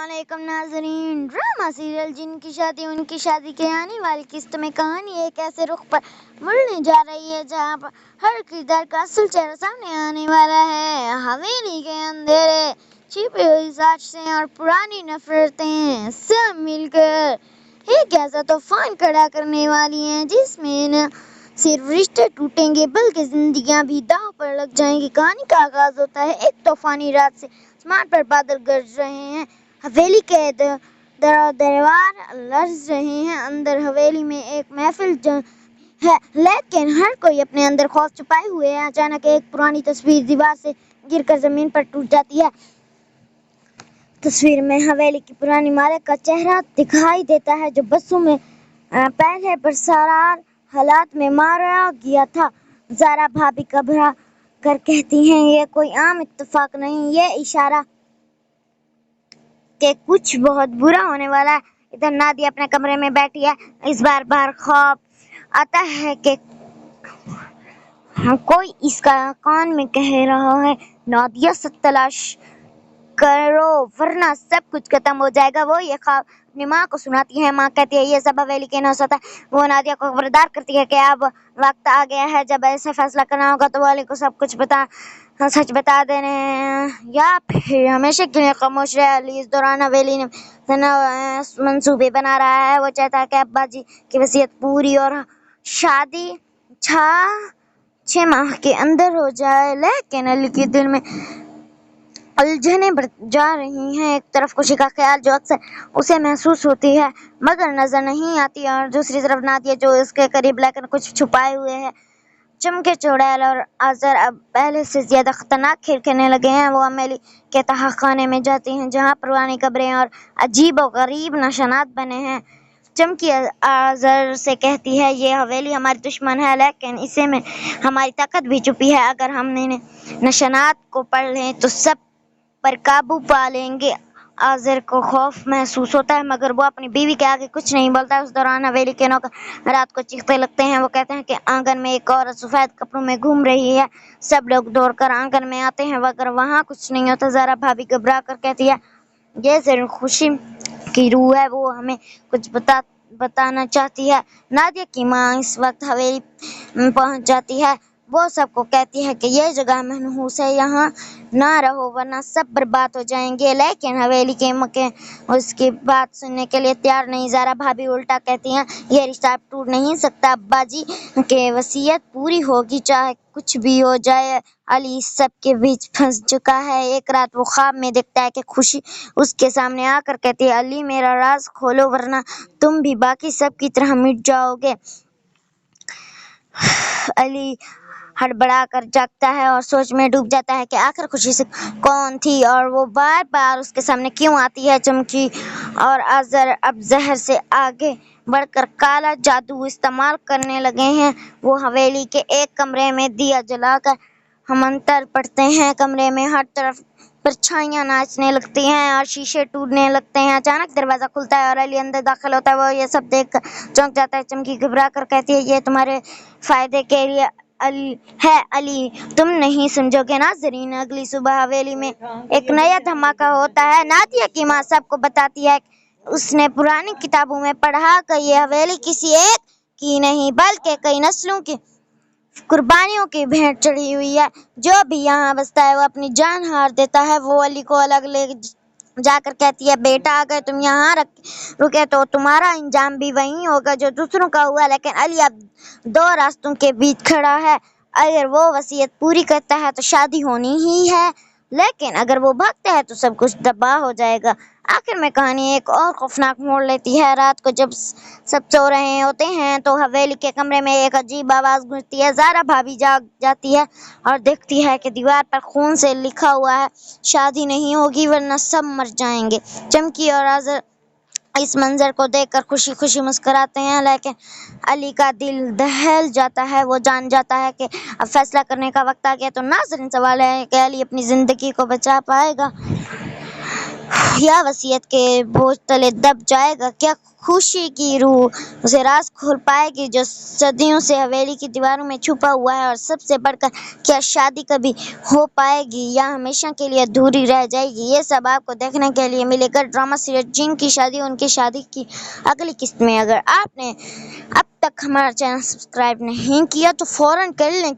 अस्सलामुअलैकुम नाज़रीन। Drama serial जिन की शादी उनकी शादी के आने वाली किस्त में कहानी एक ऐसे रुख पर मुड़ने जा रही है जहां पर हर किरदार का असल चेहरा सामने आने वाला है। हवेली के अंधेरे, छिपी हुई साजिशें और पुरानी नफरतें सब मिलकर एक ऐसा तूफान खड़ा करने वाली हैं जिसमें न सिर्फ रिश्ते टूटेंगे बल्कि जिंदगियां भी दांव पर लग जाएंगी। कहानी का आगाज होता है एक तूफानी रात से। आसमान पर बादल गरज रहे हैं, हवेली के दरवार लर्ज रहे हैं। अंदर हवेली में एक महफिल है, लेकिन हर कोई अपने अंदर खौफ छुपाए हुए है। अचानक एक पुरानी तस्वीर दीवार से गिरकर जमीन पर टूट जाती है। तस्वीर में हवेली की पुरानी मालिक का चेहरा दिखाई देता है जो बसों में पहले बरसरार हालात में मारा गया था। ज़ारा भाभी घबरा कर कहती हैं, ये कोई आम इत्तेफाक नहीं, ये इशारा कि कुछ बहुत बुरा होने वाला है। इधर नादिया अपने कमरे में बैठी है। इस बार बार खौफ आता है कि कोई इसका कान में कह रहा है, नादिया सच तलाश करो वरना सब कुछ खत्म हो जाएगा। वो ये ख्वाब अपनी माँ को सुनाती है। माँ कहती है ये सब हवेली के नौसत है। वो नादिया को खबरदार करती है कि अब वक्त आ गया है जब ऐसे फैसला करना होगा तो वाली को सब कुछ सच बता देने या फिर हमेशा के लिए खामोश रहे। अली इस दौरान हवेली ने मंसूबे बना रहा है। वो चाहता है कि अब्बा जी की वसीयत पूरी और शादी 6 माह के अंदर हो जाए, लेकिन अली के दिल में उलझने बढ़ जा रही हैं। एक तरफ खुशी का ख्याल जो अक्सर उसे महसूस होती है मगर नजर नहीं आती, और दूसरी तरफ नादिया जो इसके करीब लेकर कुछ छुपाए हुए है। चमके चुड़ैल और आजर अब पहले से ज्यादा खतरनाक खेल खेलने लगे हैं। वो अमेली के तहखाने में जाती हैं जहां पुरानी कब्रें और अजीब और गरीब निशानात बने हैं। चमकी आजर से कहती है, ये हवेली हमारी दुश्मन है लेकिन इसे में हमारी ताकत भी छुपी है। अगर हमने निशानात को पढ़ लें तो सब पर काबू पा लेंगे। आज़र को खौफ महसूस होता है मगर वो अपनी बीवी के आगे कुछ नहीं बोलता। उस दौरान हवेली के नौकर रात को चीखते लगते हैं। वो कहते हैं कि आंगन में एक औरत सफ़ेद कपड़ों में घूम रही है। सब लोग दौड़कर आंगन में आते हैं मगर वहाँ कुछ नहीं होता। ज़ारा भाभी घबरा कर कहती है, ये जरूर खुशी की रूह है, वो हमें कुछ बताना चाहती है। नादिया की माँ इस वक्त हवेली पहुँच जाती है। वो सबको कहती है कि ये जगह मनहूस है, यहाँ ना रहो वरना सब बर्बाद हो जाएंगे, लेकिन हवेली के मके उसकी बात सुनने के लिए तैयार नहीं। ज़ारा भाभी उल्टा कहती हैं, ये रिश्ता टूट नहीं सकता, अब्बा जी के वसीयत पूरी होगी चाहे कुछ भी हो जाए। अली इस सब के बीच फंस चुका है। एक रात वो ख्वाब में देखता है कि खुशी उसके सामने आकर कहती है, अली मेरा राज खोलो वरना तुम भी बाकी सब की तरह मिट जाओगे। अली हड़बड़ा कर जागता है और सोच में डूब जाता है कि आखिर खुशी से कौन थी और वो बार बार उसके सामने क्यों आती है। चमकी और अजहर अब जहर से आगे बढ़कर काला जादू इस्तेमाल करने लगे हैं। वो हवेली के एक कमरे में दिया जलाकर मंत्र पढ़ते हैं। कमरे में हर तरफ परछाइयाँ नाचने लगती हैं और शीशे टूटने लगते हैं। अचानक दरवाज़ा खुलता है और अली अंदर दाखिल होता है। वो ये सब देख कर चौंक जाता है। चमकी घबरा कर कहती है, ये तुम्हारे फायदे के लिए अली तुम नहीं समझोगे नाज़रीन। अगली सुबह हवेली में एक नया धमाका होता है। नादिया की माँ सबको बताती है उसने पुरानी किताबों में पढ़ा कि ये हवेली किसी एक की नहीं बल्कि कई नस्लों की कुर्बानियों की भेंट चढ़ी हुई है। जो भी यहाँ बसता है वो अपनी जान हार देता है। वो अली को अलग ले जाकर कहती है, बेटा अगर तुम यहाँ रुके तो तुम्हारा अंजाम भी वही होगा जो दूसरों का हुआ। लेकिन अली अब 2 रास्तों के बीच खड़ा है। अगर वो वसीयत पूरी करता है तो शादी होनी ही है, लेकिन अगर वो भागता है तो सब कुछ तबाह हो जाएगा। आखिर में कहानी एक और खौफनाक मोड़ लेती है। रात को जब सब सो रहे होते हैं तो हवेली के कमरे में एक अजीब आवाज़ गूंजती है। ज़ारा भाभी जाग जाती है और देखती है कि दीवार पर खून से लिखा हुआ है, शादी नहीं होगी वरना सब मर जाएंगे। चमकी और आज़र इस मंजर को देखकर खुशी खुशी मुस्कुराते हैं, लेकिन अली का दिल दहल जाता है। वो जान जाता है कि अब फैसला करने का वक्त आ गया। तो नाज़रीन सवाल है कि अली अपनी ज़िंदगी को बचा पाएगा یا وصیت کے بوجھ تلے دب جائے گا؟ کیا خوشی کی روح اسے راز کھول پائے گی جو صدیوں سے حویلی کی دیواروں میں چھپا ہوا ہے؟ اور سب سے بڑھ کر کیا شادی کبھی ہو پائے گی یا ہمیشہ کے لیے ادھوری رہ جائے گی؟ یہ سب آپ کو دیکھنے کے لیے ملے گا ڈرامہ سیریز جن کی شادی ان کی شادی کی اگلی قسط میں۔ اگر آپ نے اب تک ہمارا چینل سبسکرائب نہیں کیا تو فوراً کر لیں